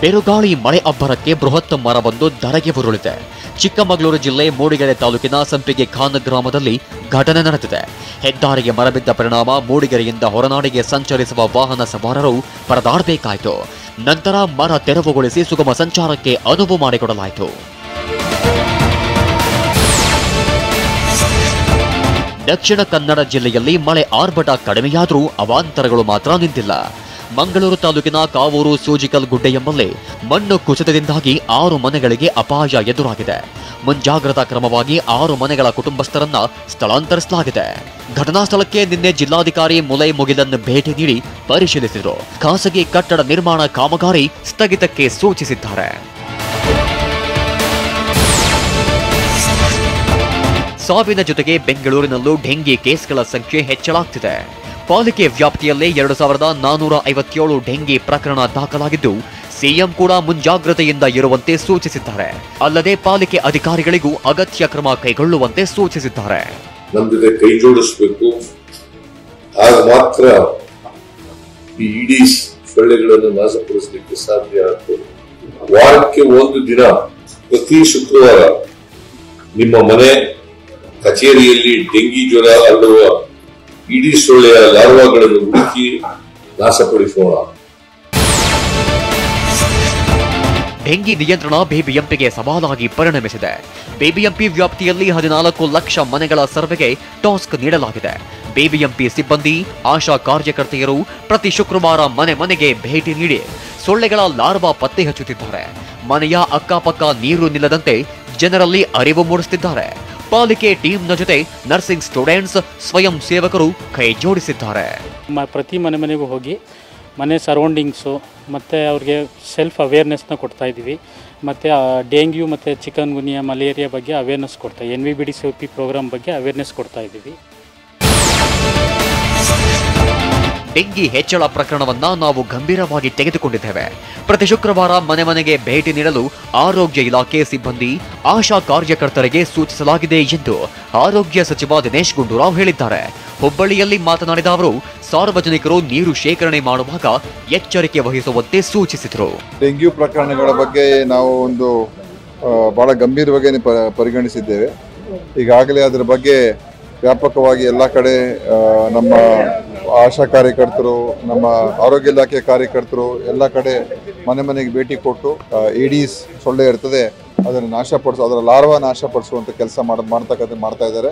ಬಿರುಗಾಳಿ ಮಳೆ ಅಬ್ಬರಕ್ಕೆ ಬೃಹತ್ ಮರವೊಂದು ಧರೆಗೆ ಉರುಳಿದೆ. ಚಿಕ್ಕಮಗಳೂರು ಜಿಲ್ಲೆ ಮೂಡಿಗೆರೆ ತಾಲೂಕಿನ ಸಂಪಿಗೆ ಖಾನ್ ಗ್ರಾಮದಲ್ಲಿ ಘಟನೆ ನಡೆದಿದೆ. ಹೆದ್ದಾರಿಗೆ ಮರ ಬಿದ್ದ ಪರಿಣಾಮ ಮೂಡಿಗೆರೆಯಿಂದ ಹೊರನಾಡಿಗೆ ಸಂಚರಿಸುವ ವಾಹನ ಸವಾರರು ಪರದಾಡಬೇಕಾಯಿತು. ನಂತರ ಮರ ತೆರವುಗೊಳಿಸಿ ಸುಗಮ ಸಂಚಾರಕ್ಕೆ ಅನುವು ಮಾಡಿಕೊಡಲಾಯಿತು. ದಕ್ಷಿಣ ಕನ್ನಡ ಜಿಲ್ಲೆಯಲ್ಲಿ ಮಳೆ ಆರ್ಭಟ ಕಡಿಮೆಯಾದರೂ ಅವಾಂತರಗಳು ಮಾತ್ರ ನಿಂತಿಲ್ಲ. ಮಂಗಳೂರು ತಾಲೂಕಿನ ಕಾವೂರು ಸೂಜಿಕಲ್ ಗುಡ್ಡೆ ಎಂಬಲ್ಲಿ ಮಣ್ಣು ಕುಸಿತದಿಂದಾಗಿ 6 ಮನೆಗಳಿಗೆ ಅಪಾಯ ಎದುರಾಗಿದೆ. ಮುಂಜಾಗ್ರತಾ ಕ್ರಮವಾಗಿ 6 ಮನೆಗಳ ಕುಟುಂಬಸ್ಥರನ್ನ ಸ್ಥಳಾಂತರಿಸಲಾಗಿದೆ. ಘಟನಾ ಸ್ಥಳಕ್ಕೆ ನಿನ್ನೆ ಜಿಲ್ಲಾಧಿಕಾರಿ ಮುಲೈ ಮುಗಿಲನ್ ಭೇಟಿ ನೀಡಿ ಪರಿಶೀಲಿಸಿದರು. ಖಾಸಗಿ ಕಟ್ಟಡ ನಿರ್ಮಾಣ ಕಾಮಗಾರಿ ಸ್ಥಗಿತಕ್ಕೆ ಸೂಚಿಸಿದ್ದಾರೆ. ಸಾವಿನ ಜೊತೆಗೆ ಬೆಂಗಳೂರಿನಲ್ಲೂ ಡೆಂಗಿ ಕೇಸ್ಗಳ ಸಂಖ್ಯೆ ಹೆಚ್ಚಳಾಗ್ತಿದೆ. ಪಾಲಿಕೆ ವ್ಯಾಪ್ತಿಯಲ್ಲೇ 2457 ಡೆಂಗಿ ಪ್ರಕರಣ ದಾಖಲಾಗಿದ್ದು, ಸಿಎಂ ಕೂಡ ಮುಂಜಾಗ್ರತೆಯಿಂದ ಇರುವಂತೆ ಸೂಚಿಸಿದ್ದಾರೆ. ಅಲ್ಲದೆ ಪಾಲಿಕೆ ಅಧಿಕಾರಿಗಳಿಗೂ ಅಗತ್ಯ ಕ್ರಮ ಕೈಗೊಳ್ಳುವಂತೆ ಸೂಚಿಸಿದ್ದಾರೆ. ನಮ್ಮ ಜೊತೆ ಕೈ ಜೋಡಿಸಬೇಕು, ಆಗ ಮಾತ್ರ ಈ ಇಡೀ ಸೊಳ್ಳೆಗಳನ್ನು ನಾಶಪಡಿಸಲಿಕ್ಕೆ ಸಾಧ್ಯ ಆಗ್ತದೆ. ವಾರಕ್ಕೆ 1 ದಿನ ಪ್ರತಿ ಶುಕ್ರವಾರ ನಿಮ್ಮ ಮನೆ ಕಚೇರಿಯಲ್ಲಿ ಡೆಂಗಿ ಜ್ವರ ಹರಡುವ ಇಡೀ ಸೊಳ್ಳೆಯ ಲಾರ್ವಾಗಳನ್ನು ಹುಡುಕಿ ನಾಶಪಡಿಸೋಣ. ಡೆಂಗಿ ನಿಯಂತ್ರಣ ಬಿಬಿಎಂಪಿಗೆ ಸವಾಲಾಗಿ ಪರಿಣಮಿಸಿದೆ. ಬಿಬಿಎಂಪಿ ವ್ಯಾಪ್ತಿಯಲ್ಲಿ 14 ಲಕ್ಷ ಮನೆಗಳ ಸರ್ವೆಗೆ ಟಾಸ್ಕ್ ನೀಡಲಾಗಿದೆ. ಬಿಬಿಎಂಪಿ ಸಿಬ್ಬಂದಿ, ಆಶಾ ಕಾರ್ಯಕರ್ತೆಯರು ಪ್ರತಿ ಶುಕ್ರವಾರ ಮನೆ ಮನೆಗೆ ಭೇಟಿ ನೀಡಿ ಸೊಳ್ಳೆಗಳ ಲಾರ್ವಾ ಪತ್ತೆ ಹಚ್ಚುತ್ತಿದ್ದಾರೆ. ಮನೆಯ ಅಕ್ಕಪಕ್ಕ ನೀರು ನಿಲ್ಲದಂತೆ ಜನರಲ್ಲಿ ಅರಿವು ಮೂಡಿಸುತ್ತಿದ್ದಾರೆ. ಪಾಲಿಕೆ ಟೀಮ್ನ ಜೊತೆ ನರ್ಸಿಂಗ್ ಸ್ಟೂಡೆಂಟ್ಸ್, ಸ್ವಯಂ ಸೇವಕರು ಕೈ ಜೋಡಿಸಿದ್ದಾರೆ. ಪ್ರತಿ ಮನೆಗೂ ಹೋಗಿ ಮನೆ ಸರೌಂಡಿಂಗ್ಸು ಮತ್ತು ಅವ್ರಿಗೆ ಸೆಲ್ಫ್ ಅವೇರ್ನೆಸ್ನ ಕೊಡ್ತಾ ಇದ್ದೀವಿ. ಮತ್ತು ಡೆಂಗ್ಯೂ ಮತ್ತು ಚಿಕನ್ ಗುನಿಯಾ, ಮಲೇರಿಯಾ ಬಗ್ಗೆ ಅವೇರ್ನೆಸ್ ಕೊಡ್ತಾ NVBDCP ಪ್ರೋಗ್ರಾಮ್ ಬಗ್ಗೆ ಅವೇರ್ನೆಸ್ ಕೊಡ್ತಾ ಇದ್ದೀವಿ. ಡೆಂಗಿ ಹೆಚ್ಚಳ ಪ್ರಕರಣವನ್ನ ನಾವು ಗಂಭೀರವಾಗಿ ತೆಗೆದುಕೊಂಡಿದ್ದೇವೆ. ಪ್ರತಿ ಶುಕ್ರವಾರ ಮನೆ ಮನೆಗೆ ಭೇಟಿ ನೀಡಲು ಆರೋಗ್ಯ ಇಲಾಖೆ ಸಿಬ್ಬಂದಿ, ಆಶಾ ಕಾರ್ಯಕರ್ತರಿಗೆ ಸೂಚಿಸಲಾಗಿದೆ ಎಂದು ಆರೋಗ್ಯ ಸಚಿವ ದಿನೇಶ್ ಗುಂಡೂರಾವ್ ಹೇಳಿದ್ದಾರೆ. ಹುಬ್ಬಳ್ಳಿಯಲ್ಲಿ ಮಾತನಾಡಿದ ಅವರು, ಸಾರ್ವಜನಿಕರು ನೀರು ಶೇಖರಣೆ ಮಾಡುವಾಗ ಎಚ್ಚರಿಕೆ ವಹಿಸುವಂತೆ ಸೂಚಿಸಿದರು. ಡೆಂಗ್ಯೂ ಪ್ರಕರಣಗಳ ಬಗ್ಗೆ ನಾವು ಒಂದು ಬಹಳ ಗಂಭೀರವಾಗಿ ಪರಿಗಣಿಸಿದ್ದೇವೆ. ಈಗಾಗಲೇ ಅದರ ಬಗ್ಗೆ ವ್ಯಾಪಕವಾಗಿ ಎಲ್ಲ ಕಡೆ ನಮ್ಮ ಆಶಾ ಕಾರ್ಯಕರ್ತರು, ನಮ್ಮ ಆರೋಗ್ಯ ಇಲಾಖೆ ಕಾರ್ಯಕರ್ತರು ಎಲ್ಲ ಕಡೆ ಮನೆ ಮನೆಗೆ ಭೇಟಿ ಕೊಟ್ಟು ಏಡೀಸ್ ಸೊಳ್ಳೆ ಇರ್ತದೆ ಅದನ್ನು ನಾಶಪಡಿಸೋ, ಅದರ ಲಾರ್ವಾ ನಾಶಪಡಿಸುವಂಥ ಕೆಲಸ ಮಾಡ್ತಾ ಇದ್ದಾರೆ.